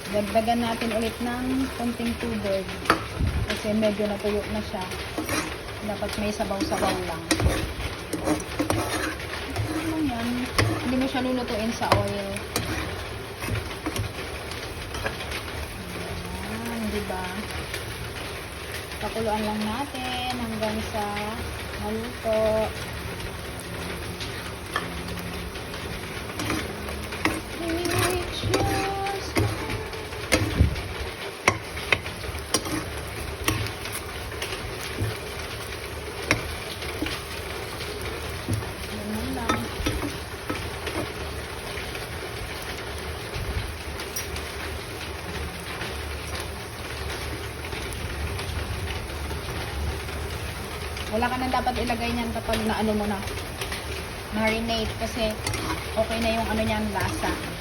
Dagdagan natin ulit ng konting tubig. Kasi medyo natuyo na siya. Dapat may sabaw-sabaw lang. Ano lang yan? Hindi mo siya lulutuin sa oil. Ayan, diba? Pakuluan lang natin hanggang sa maluto. Wala ka nang dapat ilagay niyan kapag naano mo na marinate kasi okay na yung ano niyan lasa.